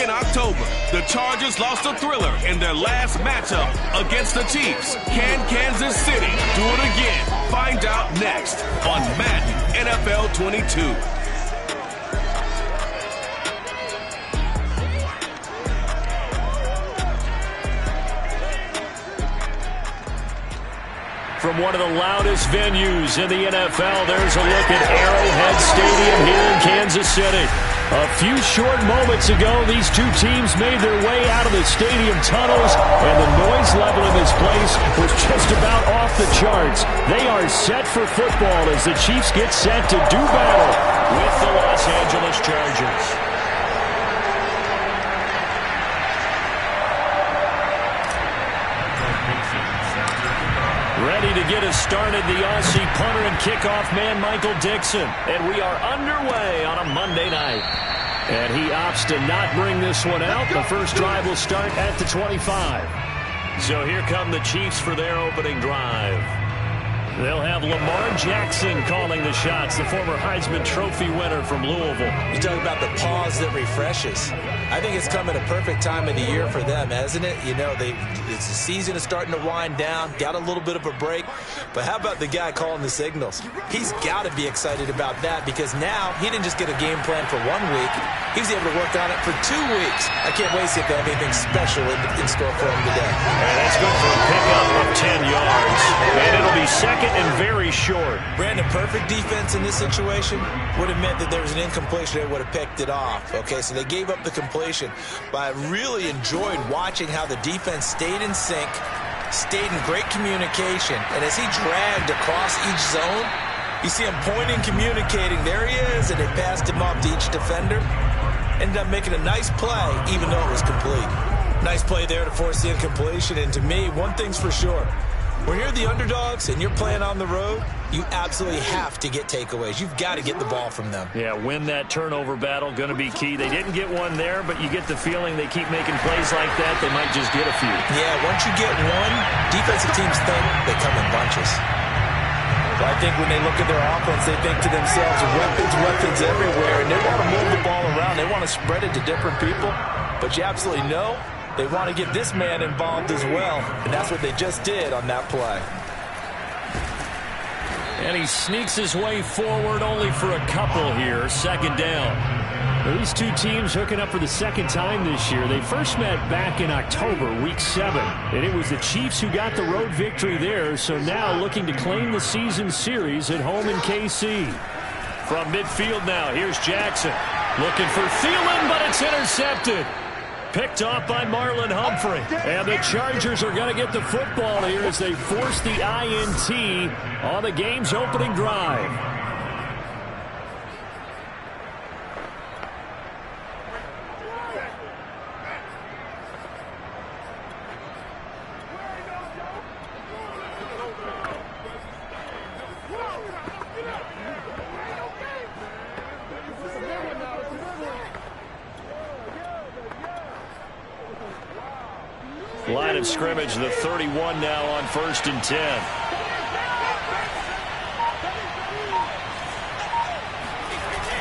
in October, the Chargers lost a thriller in their last matchup against the Chiefs. Can Kansas City do it again? Find out next on Madden NFL 22. From one of the loudest venues in the NFL, there's a look at Arrowhead Stadium here in Kansas City. A few short moments ago, these two teams made their way out of the stadium tunnels, and the noise level in this place was just about off the charts. They are set for football as the Chiefs get set to do battle with the Los Angeles Chargers. Ready to get us started, the Aussie punter and kickoff man, Michael Dixon. And we are underway on a Monday night. And he opts to not bring this one out. The first drive will start at the 25. So here come the Chiefs for their opening drive. They'll have Lamar Jackson calling the shots, the former Heisman Trophy winner from Louisville. You talk about the pause that refreshes. I think it's come at a perfect time of the year for them, hasn't it? You know, the season is starting to wind down, got a little bit of a break. But how about the guy calling the signals? He's got to be excited about that because now he didn't just get a game plan for 1 week. He was able to work on it for 2 weeks. I can't wait to see if they have anything special in store for him today. And that's good for a pickup of 10 yards. And it'll be second and very short. Brandon, perfect defense in this situation would have meant that there was an incompletion. They would have picked it off. Okay, so they gave up the completion. But I really enjoyed watching how the defense stayed in sync, stayed in great communication. And as he dragged across each zone, you see him pointing, communicating. There he is, and they passed him off to each defender. Ended up making a nice play, even though it was complete. Nice play there to force the incompletion. And to me, one thing's for sure. When you're the underdogs and you're playing on the road, you absolutely have to get takeaways. You've got to get the ball from them. Yeah, win that turnover battle, going to be key. They didn't get one there, but you get the feeling they keep making plays like that, they might just get a few. Yeah, once you get one, defensive teams think they come in bunches. But I think when they look at their offense, they think to themselves, weapons everywhere, and they want to move the ball around. They want to spread it to different people, but you absolutely know they want to get this man involved as well, and that's what they just did on that play. And he sneaks his way forward only for a couple here. Second down. These two teams hooking up for the second time this year. They first met back in October, week 7. And it was the Chiefs who got the road victory there. So now looking to claim the season series at home in KC. From midfield now, here's Jackson. Looking for Thielen, but it's intercepted. Picked off by Marlon Humphrey. And the Chargers are going to get the football here as they force the INT on the game's opening drive. Line of scrimmage, the 31 now on 1st and 10.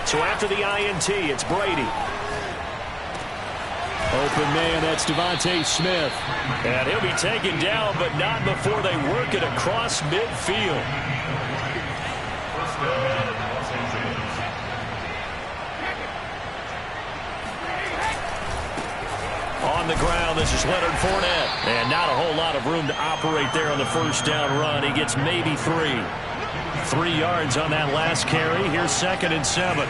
So after the INT, it's Brady. Open man, that's Devontae Smith. And he'll be taken down, but not before they work it across midfield. On the ground, this is Leonard Fournette. And not a whole lot of room to operate there on the first down run. He gets maybe 3. 3 yards on that last carry. Here's 2nd and 7.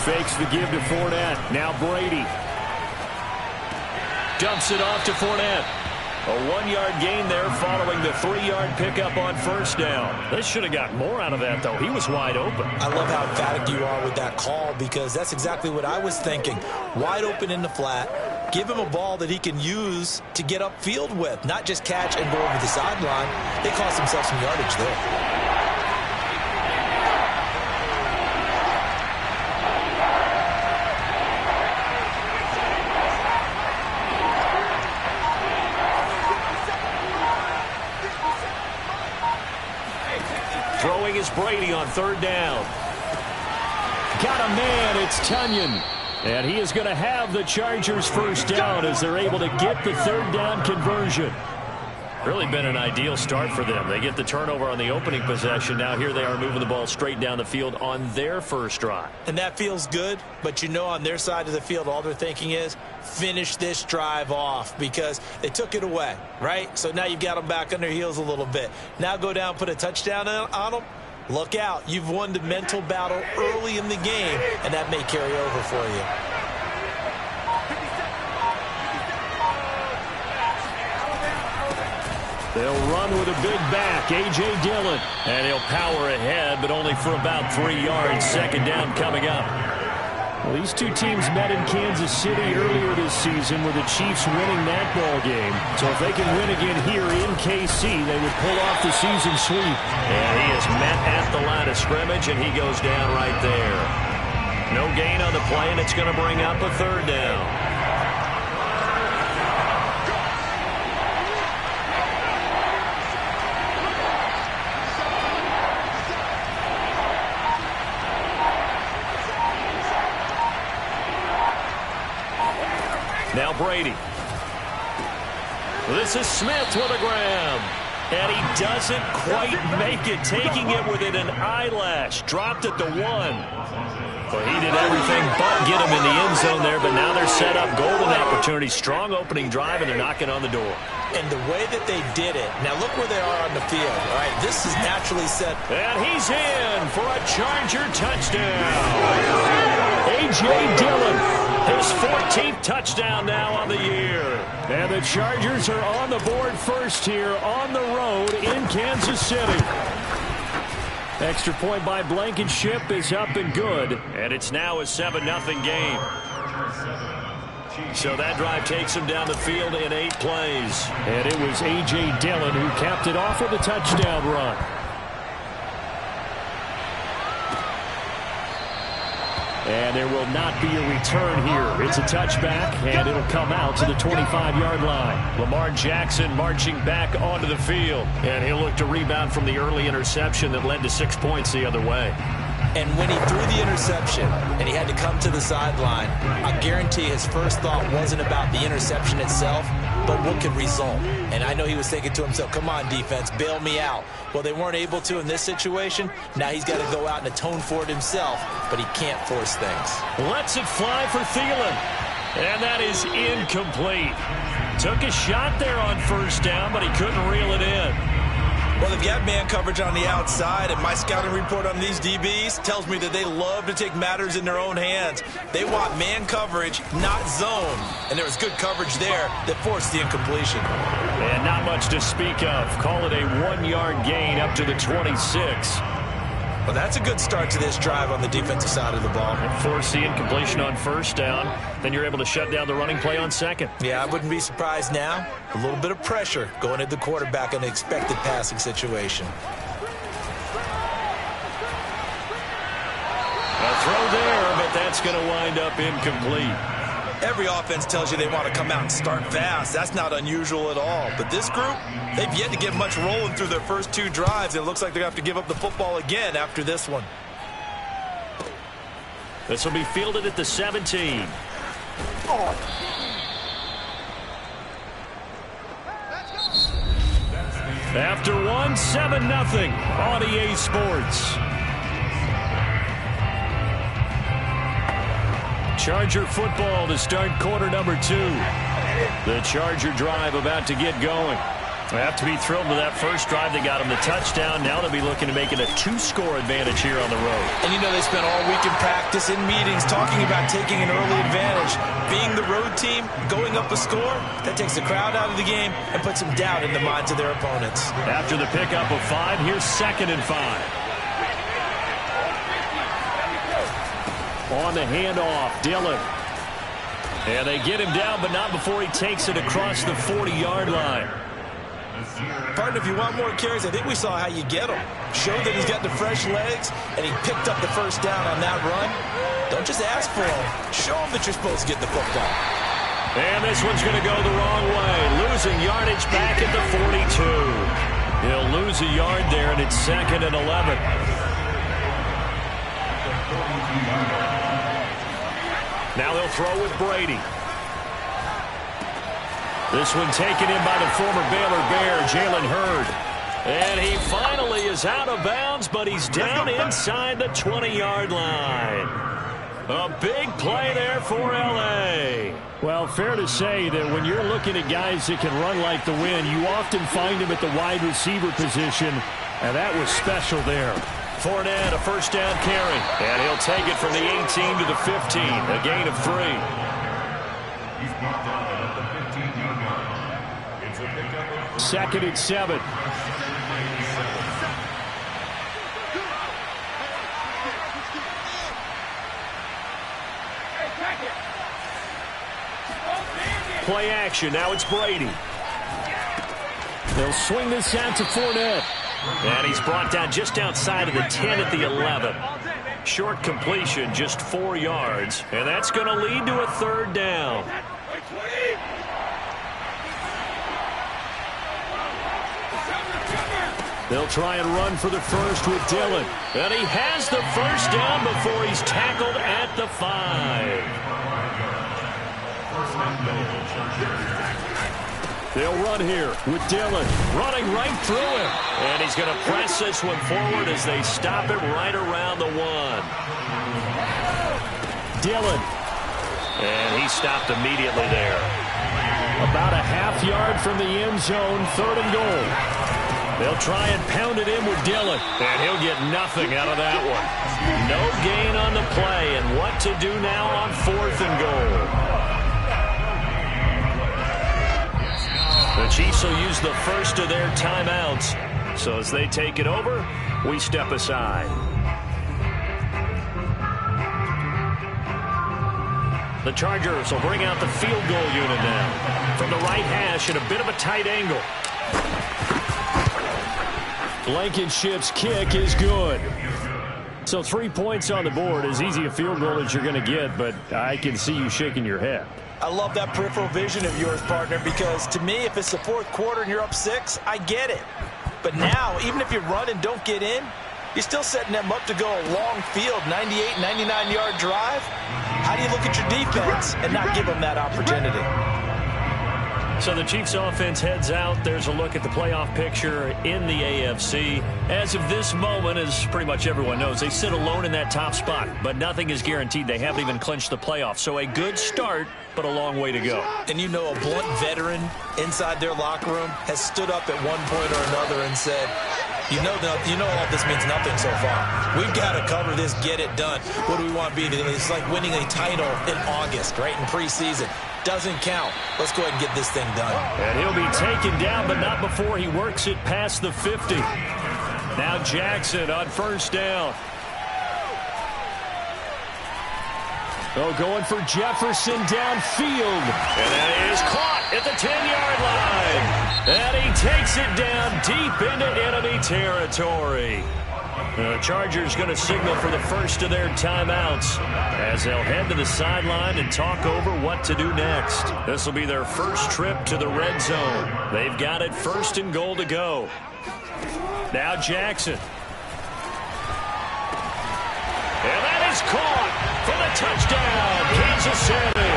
Fakes the give to Fournette. Now Brady. Dumps it off to Fournette. A 1-yard gain there following the 3-yard pickup on first down. They should have got more out of that, though. He was wide open. I love how emphatic you are with that call because that's exactly what I was thinking. Wide open in the flat. Give him a ball that he can use to get upfield with, not just catch and go over the sideline. They cost themselves some yardage there. Throwing is Brady on 3rd down. Got a man, it's Tunyon. And he is going to have the Chargers first down as they're able to get the third down conversion. Really been an ideal start for them. They get the turnover on the opening possession. Now here they are moving the ball straight down the field on their first drive. And that feels good, but you know on their side of the field all they're thinking is finish this drive off because they took it away, right? So now you've got them back on their heels a little bit. Now go down, put a touchdown on them. Look out. You've won the mental battle early in the game, and that may carry over for you. They'll run with a big back, A.J. Dillon. And he'll power ahead, but only for about 3 yards. Second down coming up. Well, these two teams met in Kansas City earlier this season with the Chiefs winning that ball game. So if they can win again here in KC, they would pull off the season sweep. And he is met at the line of scrimmage, and he goes down right there. No gain on the play, and it's going to bring up a third down. Now Brady. This is Smith with a grab. And he doesn't quite make it, taking it within an eyelash. Dropped at the 1. Well, he did everything but get him in the end zone there, but now they're set up. Golden opportunity, strong opening drive, and they're knocking on the door. And the way that they did it, now look where they are on the field. All right, this is naturally set. And he's in for a Charger touchdown. A.J. Dillon. His 14th touchdown now on the year. And the Chargers are on the board first here on the road in Kansas City. Extra point by Blankenship is up and good. And it's now a 7-0 game. So that drive takes him down the field in 8 plays. And it was A.J. Dillon who capped it off with a touchdown run. And there will not be a return here. It's a touchback, and it'll come out to the 25-yard line. Lamar Jackson marching back onto the field. And he'll look to rebound from the early interception that led to 6 points the other way. And when he threw the interception and he had to come to the sideline, I guarantee his first thought wasn't about the interception itself, but what could result. And I know he was thinking to himself, come on, defense, bail me out. Well, they weren't able to in this situation. Now he's got to go out and atone for it himself, but he can't force things. Lets it fly for Thielen. And that is incomplete. Took a shot there on first down, but he couldn't reel it in. Well, they've got man coverage on the outside, and my scouting report on these DBs tells me that they love to take matters in their own hands. They want man coverage, not zone. And there was good coverage there that forced the incompletion. And not much to speak of. Call it a 1-yard gain up to the 26. Well, that's a good start to this drive on the defensive side of the ball. Force the incompletion on first down. Then you're able to shut down the running play on second. Yeah, I wouldn't be surprised now. A little bit of pressure going at the quarterback in an expected passing situation. A throw there, but that's going to wind up incomplete. Every offense tells you they want to come out and start fast. That's not unusual at all. But this group, they've yet to get much rolling through their first 2 drives. And it looks like they're going to have to give up the football again after this one. This will be fielded at the 17. After one, 7-0 on EA Sports. Charger football to start quarter number 2. The Charger drive about to get going. They have to be thrilled with that first drive. They got them the touchdown. Now they'll be looking to make it a 2-score advantage here on the road. And you know they spent all week in practice, in meetings, talking about taking an early advantage. Being the road team, going up a score, that takes the crowd out of the game and puts some doubt in the minds of their opponents. After the pickup of 5, here's 2nd and 5. On the handoff, Dillon. And they get him down, but not before he takes it across the 40-yard line. Partner, if you want more carries, I think we saw how you get them. Show that he's got the fresh legs, and he picked up the first down on that run. Don't just ask for him. Show him that you're supposed to get the football. And this one's going to go the wrong way. Losing yardage back at the 42. He'll lose a yard there, and it's 2nd and 11. Now they'll throw with Brady. This one taken in by the former Baylor Bear, Jalen Hurd. And he finally is out of bounds, but he's down inside the 20-yard line. A big play there for L.A. Well, fair to say that when you're looking at guys that can run like the wind, you often find them at the wide receiver position, and that was special there. Fournette, a first down carry, and he'll take it from the 18 to the 15, a gain of 3. He's brought down at the 15-yard line. It's a pickup of 2nd and 7. Play action. Now it's Brady. They'll swing this out to Fournette. And he's brought down just outside of the 10 at the 11. Short completion, just 4 yards. And that's going to lead to a 3rd down. They'll try and run for the first with Dillon. And he has the first down before he's tackled at the 5. They'll run here with Dillon running right through him. And he's going to press this one forward as they stop it right around the 1. Dillon. And he stopped immediately there. About a half-yard from the end zone, 3rd and goal. They'll try and pound it in with Dillon. And he'll get nothing out of that one. No gain on the play. And what to do now on 4th and goal. The Chiefs will use the first of their timeouts. So as they take it over, we step aside. The Chargers will bring out the field goal unit now. From the right hash at a bit of a tight angle. Blankenship's kick is good. So 3 points on the board. As easy a field goal as you're going to get, but I can see you shaking your head. I love that peripheral vision of yours, partner, because to me, if it's the 4th quarter and you're up 6, I get it. But now, even if you run and don't get in, you're still setting them up to go a long field, 98, 99-yard drive. How do you look at your defense and not give them that opportunity? So the Chiefs offense heads out. There's a look at the playoff picture in the AFC. As of this moment, as pretty much everyone knows, they sit alone in that top spot. But nothing is guaranteed. They haven't even clinched the playoffs. So a good start, but a long way to go. And you know a blunt veteran inside their locker room has stood up at one point or another and said, you know all this means nothing so far. We've got to cover this, get it done. What do we want to be? It's like winning a title in August, right, in preseason. Doesn't count. Let's go ahead and get this thing done. And he'll be taken down, but not before he works it past the 50. Now Jackson on first down. Oh, going for Jefferson downfield. And that is caught at the 10-yard line. And he takes it down deep into enemy territory. The Chargers going to signal for the first of their timeouts as they'll head to the sideline and talk over what to do next. This will be their first trip to the red zone. They've got it 1st and goal to go. Now Jackson. And that is caught for the touchdown, Kansas City.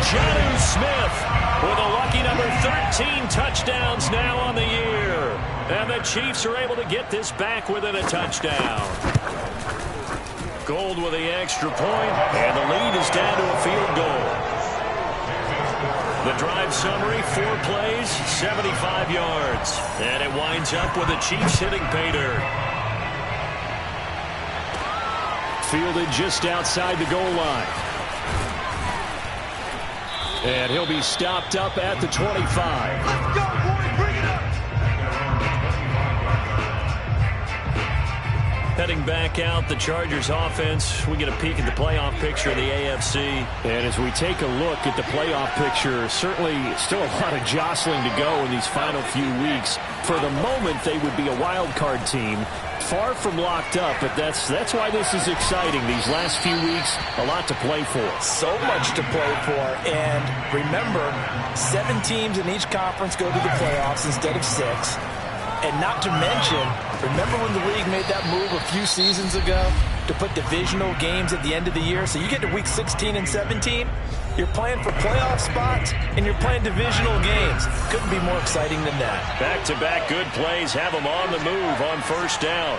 Jonnu Smith with a lucky number 13 touchdowns now on the year. And the Chiefs are able to get this back within a touchdown. Gold with the extra point, and the lead is down to a field goal. The drive summary, 4 plays, 75 yards. And it winds up with the Chiefs hitting pay dirt. Fielded just outside the goal line. And he'll be stopped up at the 25. Let's go, boy, bring it up. Heading back out, the Chargers offense. We get a peek at the playoff picture of the AFC. And as we take a look at the playoff picture, certainly still a lot of jostling to go in these final few weeks. For the moment, they would be a wild card team. Far from locked up, but that's why this is exciting. These last few weeks, a lot to play for. So much to play for. And remember, 7 teams in each conference go to the playoffs instead of 6. And not to mention, remember when the league made that move a few seasons ago to put divisional games at the end of the year? So you get to week 16 and 17, you're playing for playoff spots, and you're playing divisional games. Couldn't be more exciting than that. Back-to-back good plays have them on the move on first down.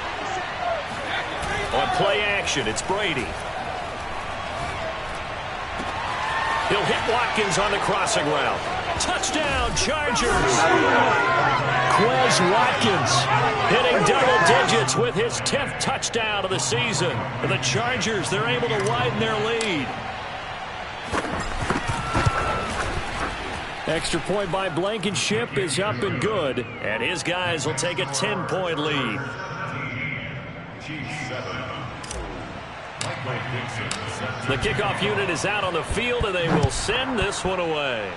On play action, it's Brady. He'll hit Watkins on the crossing route. Touchdown, Chargers. Quez Watkins hitting double digits with his 10th touchdown of the season. For the Chargers, they're able to widen their lead. Extra point by Blankenship is up and good. And his guys will take a 10-point lead. The kickoff unit is out on the field, and they will send this one away.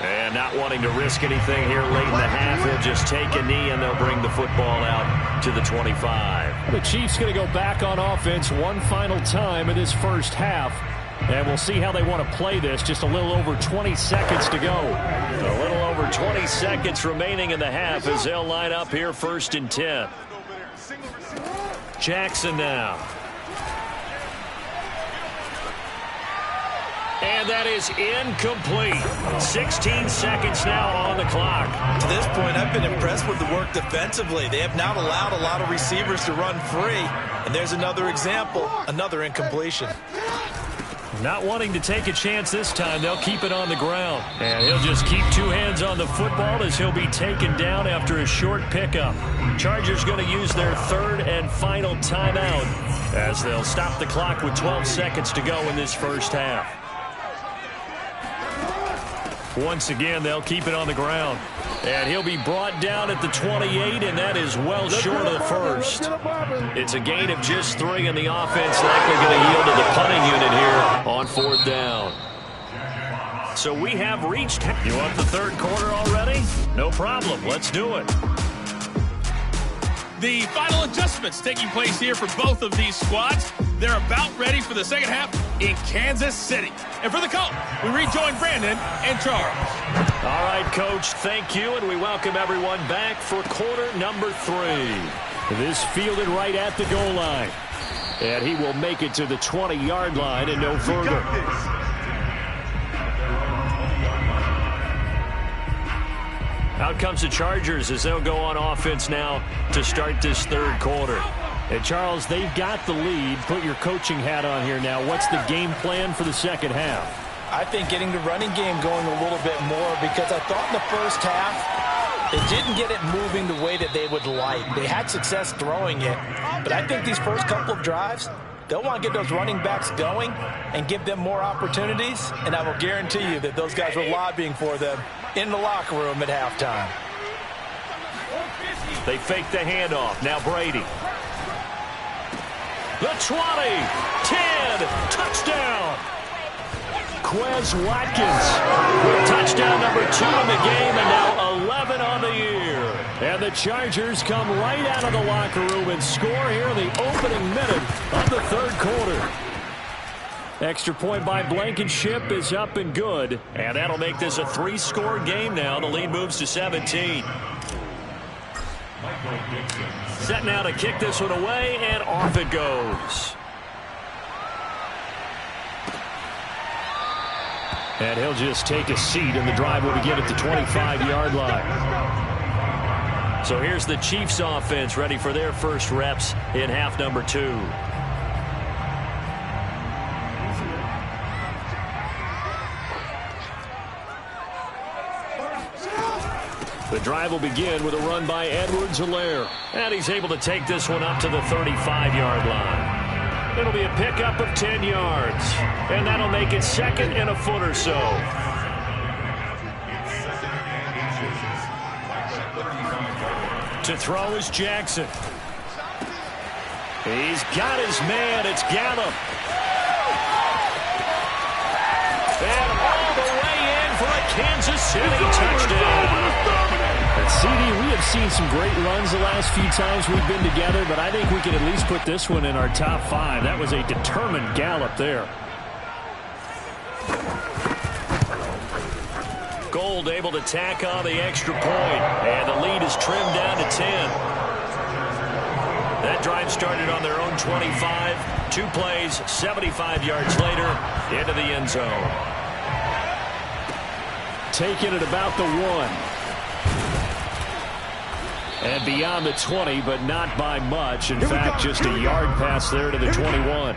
And not wanting to risk anything here late in the half, he'll just take a knee, and they'll bring the football out to the 25. The Chiefs going to go back on offense one final time in this first half. And we'll see how they want to play this. Just a little over 20 seconds to go. A little over 20 seconds remaining in the half as they'll line up here 1st and 10. Jackson now. And that is incomplete. 16 seconds now on the clock. To this point, I've been impressed with the work defensively. They have not allowed a lot of receivers to run free. And there's another example, another incompletion. Not wanting to take a chance this time, they'll keep it on the ground. And he'll just keep two hands on the football as he'll be taken down after a short pickup. Chargers going to use their 3rd and final timeout as they'll stop the clock with 12 seconds to go in this first half. Once again, they'll keep it on the ground. And he'll be brought down at the 28, and that is well short of the first. It's a gain of just 3, and the offense likely going to yield to the punting unit here on 4th down. So we have reached. You want the 3rd quarter already? No problem. Let's do it. The final adjustments taking place here for both of these squads. They're about ready for the second half in Kansas City. And for the call, we rejoin Brandon and Charles. All right, Coach, thank you, and we welcome everyone back for quarter number 3. This fielded right at the goal line. And he will make it to the 20-yard line and no further. Out comes the Chargers as they'll go on offense now to start this 3rd quarter. And Charles, they've got the lead. Put your coaching hat on here now. What's the game plan for the second half? I think getting the running game going a little bit more, because I thought in the first half they didn't get it moving the way that they would like. They had success throwing it, but I think these first couple of drives, they'll want to get those running backs going and give them more opportunities, and I will guarantee you that those guys were lobbying for them in the locker room at halftime. They fake the handoff. Now Brady. The 20, 10, touchdown. Quez Watkins with touchdown number 2 in the game, and now 11 on the year. And the Chargers come right out of the locker room and score here in the opening minute of the 3rd quarter. Extra point by Blankenship is up and good. And that'll make this a 3-score game now. The lead moves to 17. Set now to kick this one away, and off it goes. And he'll just take a seat, and the drive will begin at the 25-yard line. So here's the Chiefs offense ready for their first reps in half number 2. The drive will begin with a run by Edwards-Helaire. And he's able to take this one up to the 35-yard line. It'll be a pickup of 10 yards. And that'll make it 2nd and a foot or so. To throw is Jackson. He's got his man. It's Gallup. And all the way in for a Kansas City touchdown. CD, we have seen some great runs the last few times we've been together, but I think we can at least put this one in our top 5. That was a determined Gallup there. Gold able to tack on the extra point, and the lead is trimmed down to 10. That drive started on their own 25. 2 plays, 75 yards later, into the end zone. Taking it about the 1. And beyond the 20, but not by much. In fact, just a yard pass there to the 21.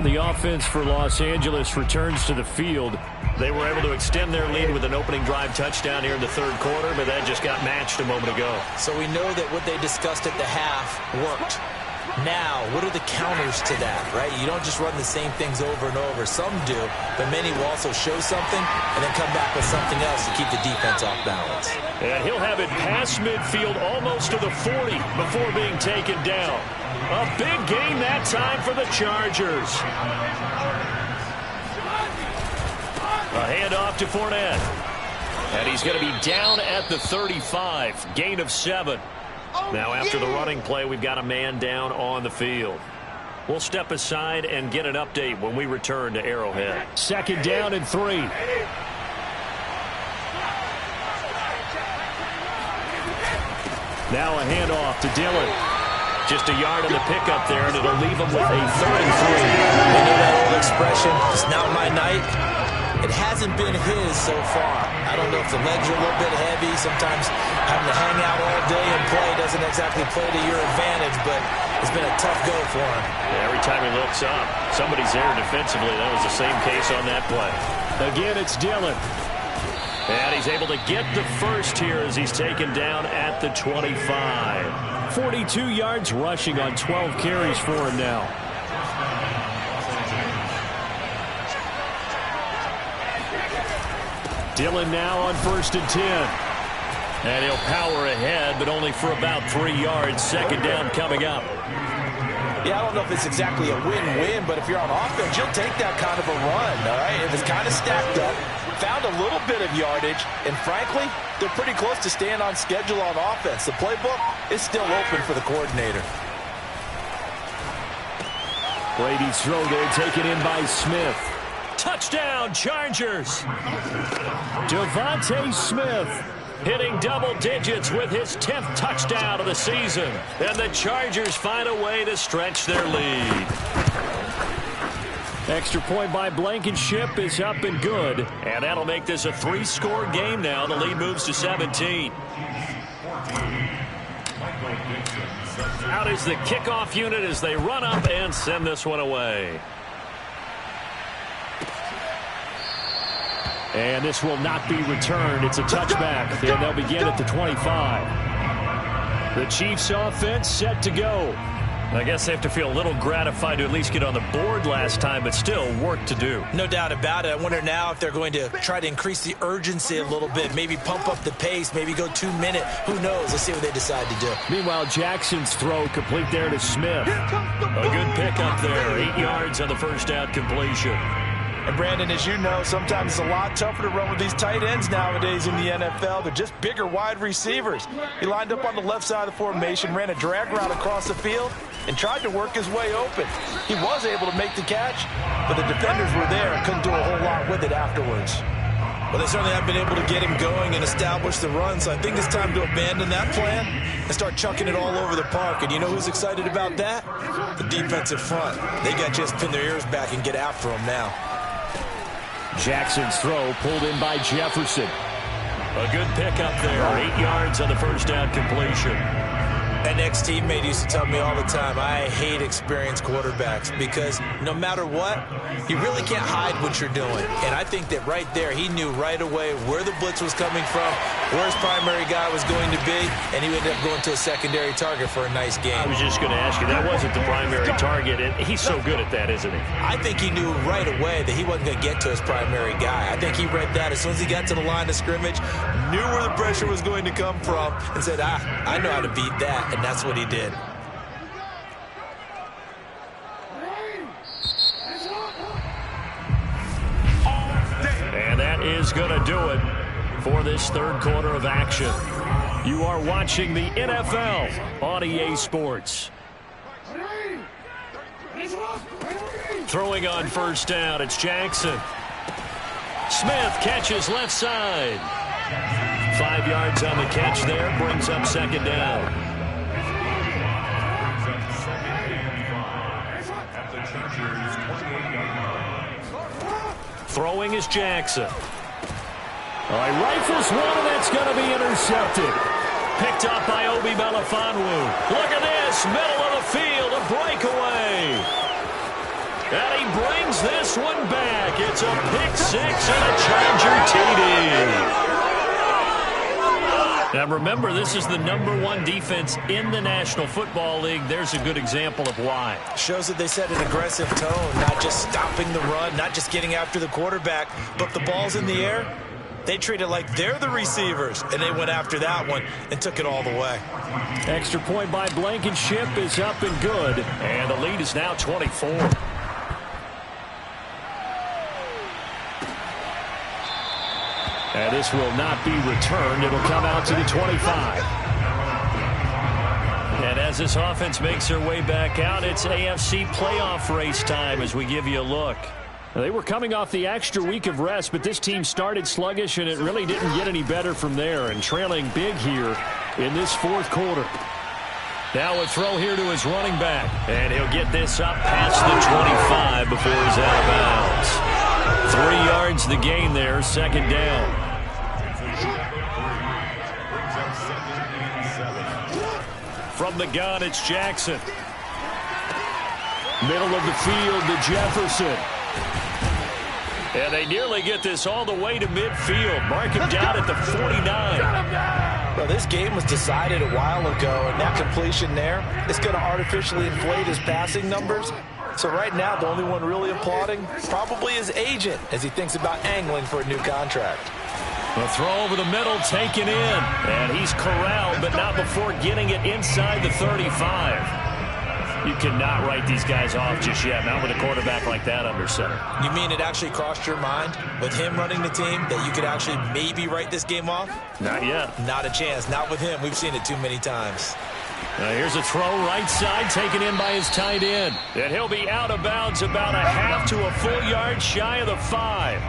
The offense for Los Angeles returns to the field. They were able to extend their lead with an opening drive touchdown here in the third quarter, but that just got matched a moment ago. So we know that what they discussed at the half worked. Now, what are the counters to that, right? You don't just run the same things over and over. Some do, but many will also show something and then come back with something else to keep the defense off balance. And he'll have it past midfield almost to the 40 before being taken down. A big gain that time for the Chargers. A handoff to Fournette. And he's going to be down at the 35. Gain of 7. Now after the running play, we've got a man down on the field. We'll step aside and get an update when we return to Arrowhead. 2nd down and 3. Now a handoff to Dillon. Just a yard on the pickup there, and it'll leave him with a 3rd and 3. You know that old expression, it's not my night? It hasn't been his so far. I don't know if the legs are a little bit heavy. Sometimes having to hang out all day and play doesn't exactly play to your advantage, but it's been a tough go for him. Yeah, every time he looks up, somebody's there defensively. That was the same case on that play. Again, it's Dillon. And he's able to get the first here as he's taken down at the 25. 42 yards rushing on 12 carries for him now. Dillon now on 1st and 10. And he'll power ahead, but only for about 3 yards. 2nd down coming up. Yeah, I don't know if it's exactly a win-win, but if you're on offense, you'll take that kind of a run, all right? If it's kind of stacked up, found a little bit of yardage, and frankly, they're pretty close to staying on schedule on offense. The playbook is still open for the coordinator. Brady's throw there taken in by Smith. Touchdown, Chargers! Devontae Smith hitting double digits with his 10th touchdown of the season. And the Chargers find a way to stretch their lead. Extra point by Blankenship is up and good. And that'll make this a 3-score game now. The lead moves to 17. Out is the kickoff unit as they run up and send this one away. And this will not be returned. It's a touchback. And they'll begin at the 25. The Chiefs offense set to go. I guess they have to feel a little gratified to at least get on the board last time, but still work to do. No doubt about it. I wonder now if they're going to try to increase the urgency a little bit, maybe pump up the pace, maybe go 2-minute. Who knows? Let's see what they decide to do. Meanwhile, Jackson's throw complete there to Smith. A good pickup there. 8 yards on the first down completion. And Brandon, as you know, sometimes it's a lot tougher to run with these tight ends nowadays in the NFL. They're just bigger wide receivers. He lined up on the left side of the formation, ran a drag route across the field, and tried to work his way open. He was able to make the catch, but the defenders were there and couldn't do a whole lot with it afterwards. Well, they certainly have been able to get him going and establish the run, so I think it's time to abandon that plan and start chucking it all over the park. And you know who's excited about that? The defensive front. They got to just pin their ears back and get after him now. Jackson's throw pulled in by Jefferson. A good pickup there. 8 yards on the first down completion. An ex-teammate used to tell me all the time, I hate experienced quarterbacks because no matter what, you really can't hide what you're doing. And I think that right there, he knew right away where the blitz was coming from, where his primary guy was going to be, and he ended up going to a secondary target for a nice game. I was just going to ask you, that wasn't the primary target, and he's so good at that, isn't he? I think he knew right away that he wasn't going to get to his primary guy. I think he read that as soon as he got to the line of scrimmage, knew where the pressure was going to come from, and said, I know how to beat that. And that's what he did. And that is going to do it for this third quarter of action. You are watching the NFL on EA Sports. Throwing on first down, it's Jackson. Smith catches left side. 5 yards on the catch there. Brings up second down. Throwing is Jackson. Rifles one, and that's going to be intercepted. Picked up by Obi Melifonwu. Look at this. Middle of the field. A breakaway. And he brings this one back. It's a pick six and a Charger TD. Now remember, this is the #1 defense in the National Football League. There's a good example of why. Shows that they set an aggressive tone, not just stopping the run, not just getting after the quarterback, but the ball's in the air. They treat it like they're the receivers, and they went after that one and took it all the way. Extra point by Blankenship is up and good, and the lead is now 24. And this will not be returned. It'll come out to the 25. And as this offense makes their way back out, it's AFC playoff race time as we give you a look. They were coming off the extra week of rest, but this team started sluggish, and it really didn't get any better from there, and trailing big here in this fourth quarter. Now a throw here to his running back, and he'll get this up past the 25 before he's out of bounds. 3 yards the gain there, second down. From the gun, it's Jackson. Middle of the field to Jefferson. And they nearly get this all the way to midfield. Mark him down at the 49. Well, this game was decided a while ago, and that completion there is going to artificially inflate his passing numbers. So right now, the only one really applauding probably his agent as he thinks about angling for a new contract. A throw over the middle, taken in. And he's corralled, but not before getting it inside the 35. You cannot write these guys off just yet, not with a quarterback like that under center. You mean it actually crossed your mind with him running the team that you could actually maybe write this game off? Not yet. Not a chance. Not with him. We've seen it too many times. Here's a throw right side, taken in by his tight end. And he'll be out of bounds about a half to a full yard shy of the 5.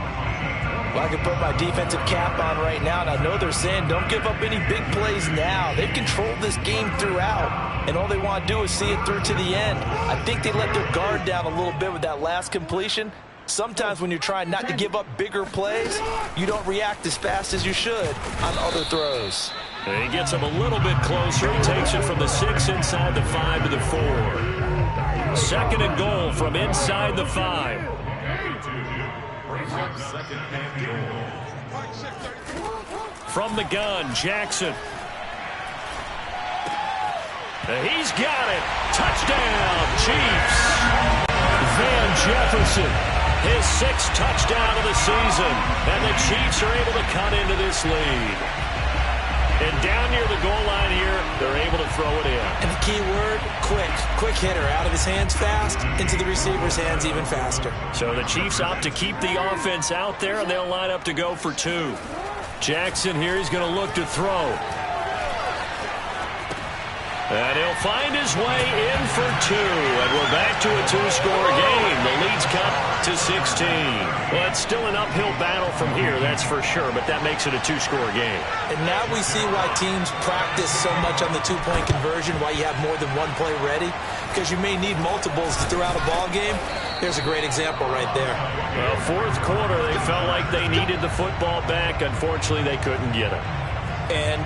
Well, I can put my defensive cap on right now, and I know they're saying don't give up any big plays now. They've controlled this game throughout, and all they want to do is see it through to the end. I think they let their guard down a little bit with that last completion. Sometimes when you're trying not to give up bigger plays, you don't react as fast as you should on other throws. And he gets him a little bit closer. He takes it from the 6 inside the 5 to the 4. Second and goal from inside the 5. From the gun, Jackson. He's got it. Touchdown, Chiefs. Van Jefferson, his 6th touchdown of the season. And the Chiefs are able to cut into this lead. And down near the goal line here, they're able to throw it in. And the key word, quick. Quick hitter. Out of his hands fast, into the receiver's hands even faster. So the Chiefs opt to keep the offense out there, and they'll line up to go for 2. Jackson here, he's going to look to throw. And he'll find his way in for 2. And we're back to a 2-score game. The lead's cut to 16. Well, it's still an uphill battle from here, that's for sure, but that makes it a 2-score game. And now we see why teams practice so much on the 2-point conversion, why you have more than one play ready, because you may need multiples to throw out a ball game. Here's a great example right there. Well, fourth quarter, they felt like they needed the football back. Unfortunately, they couldn't get it. And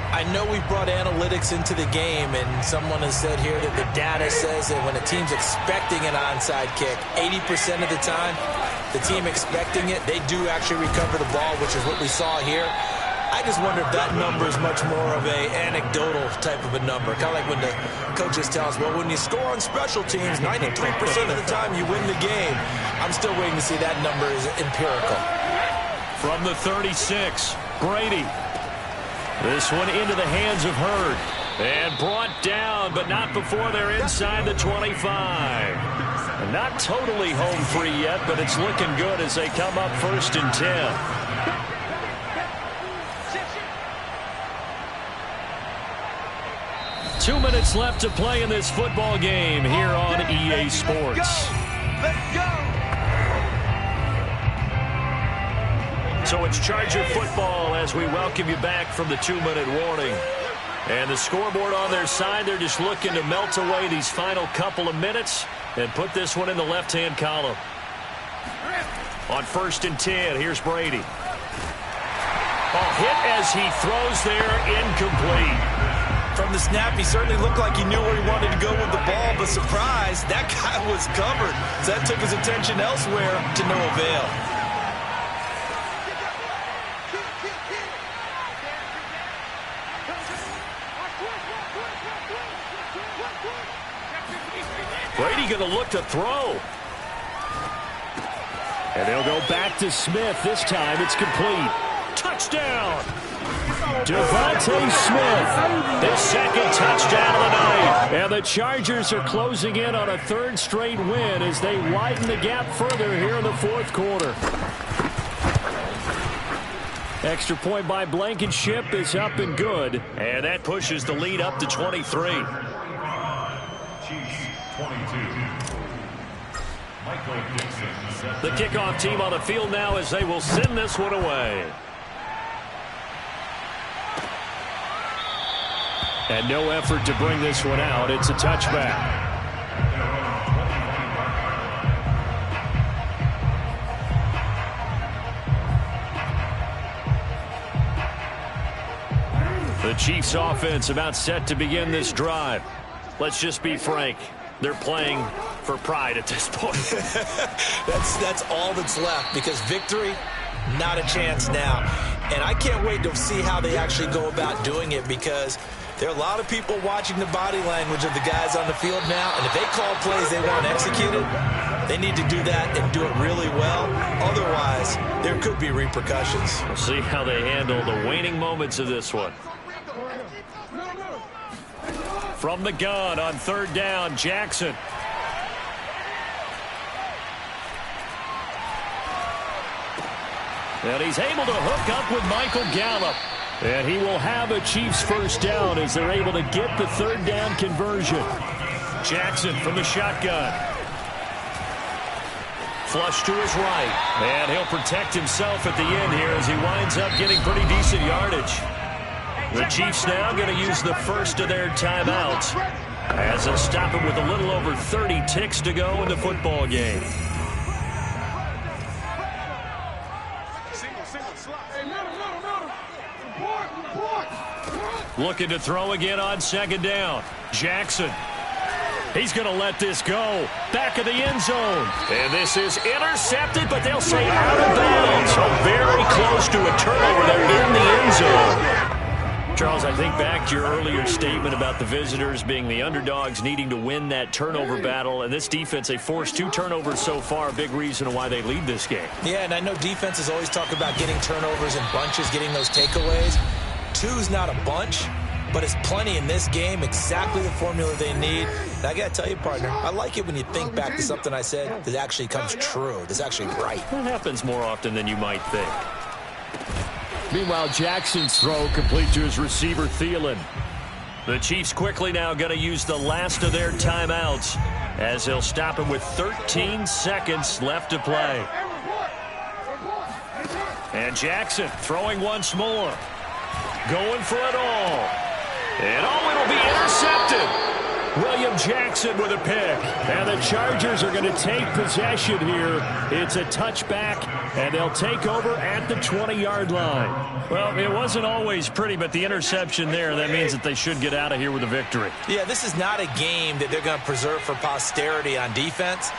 I know we've brought analytics into the game, and someone has said here that the data says that when a team's expecting an onside kick, 80% of the time, the team expecting it, they do actually recover the ball, which is what we saw here. I just wonder if that number is much more of a anecdotal type of a number. Kind of like when the coaches tell us, well, when you score on special teams, 93% of the time you win the game. I'm still waiting to see that number is empirical. From the 36, Brady. This one into the hands of Hurd. And brought down, but not before they're inside the 25. And not totally home free yet, but it's looking good as they come up 1st and 10. Two minutes left to play in this football game here on EA Sports. Let's go. it's Charger football as we welcome you back from the 2-minute warning. And the scoreboard on their side, they're just looking to melt away these final couple of minutes and put this one in the left-hand column. On 1st and 10, here's Brady. Oh, hit as he throws there, incomplete. From the snap, he certainly looked like he knew where he wanted to go with the ball, but surprise, that guy was covered. So that took his attention elsewhere to no avail. Brady going to look to throw. And they'll go back to Smith. This time it's complete. Touchdown! Devontae Smith, His second touchdown of the night. and the Chargers are closing in on a 3rd straight win as they widen the gap further here in the 4th quarter. Extra point by Blankenship is up and good. And that pushes the lead up to 23. Chiefs 22. Michael Dixon. The kickoff team on the field now as they will send this one away. And no effort to bring this one out. It's a touchback. The Chiefs offense about set to begin this drive. Let's just be frank. They're playing for pride at this point. That's all that's left, because victory, not a chance now. And I can't wait to see how they actually go about doing it, because there are a lot of people watching the body language of the guys on the field now, and if they call plays they want executed, they need to do that and do it really well. Otherwise, there could be repercussions. We'll see how they handle the waning moments of this one. From the gun on 3rd down, Jackson. And he's able to hook up with Michael Gallup. And he will have a Chiefs 1st down as they're able to get the 3rd down conversion. Jackson from the shotgun. Flush to his right. And he'll protect himself at the end here as he winds up getting pretty decent yardage. The Chiefs now going to use the first of their timeouts as they'll stop him with a little over 30 ticks to go in the football game. Looking to throw again on 2nd down. Jackson. He's going to let this go. Back of the end zone. And this is intercepted, but they'll say out of bounds. So very close to a turnover there in the end zone. Charles, I think back to your earlier statement about the visitors being the underdogs needing to win that turnover battle. And this defense, they forced 2 turnovers so far, a big reason why they lead this game. Yeah, and I know defenses always talk about getting turnovers in bunches, getting those takeaways. 2's not a bunch, but it's plenty in this game, exactly the formula they need. And I got to tell you, partner, I like it when you think back to something I said that actually comes true, that's actually right. That happens more often than you might think. Meanwhile, Jackson's throw complete to his receiver, Thielen. The Chiefs quickly now going to use the last of their timeouts as they'll stop him with 13 seconds left to play. And Jackson throwing once more. Going for it all. And it'll be intercepted. William Jackson with a pick. And the Chargers are going to take possession here. It's a touchback, and they'll take over at the 20-yard line. Well, it wasn't always pretty, but the interception there, that means that they should get out of here with a victory. Yeah, this is not a game that they're going to preserve for posterity on defense,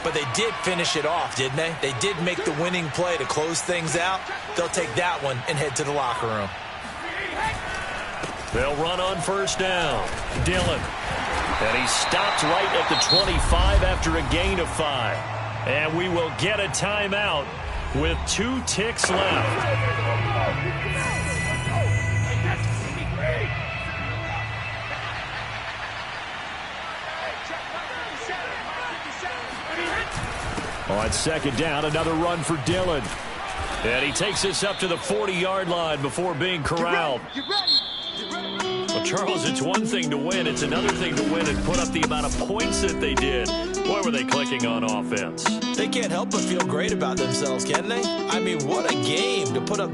but they did finish it off, didn't they? They did make the winning play to close things out. They'll take that one and head to the locker room. They'll run on 1st down. Dillon. And he stopped right at the 25 after a gain of 5. And we will get a timeout with 2 ticks left. On 2nd down, another run for Dillon. And he takes us up to the 40-yard line before being corralled. The Well, Charles, it's one thing to win. It's another thing to win and put up the amount of points that they did. Boy, were they clicking on offense. They can't help but feel great about themselves, can they? I mean, what a game to put up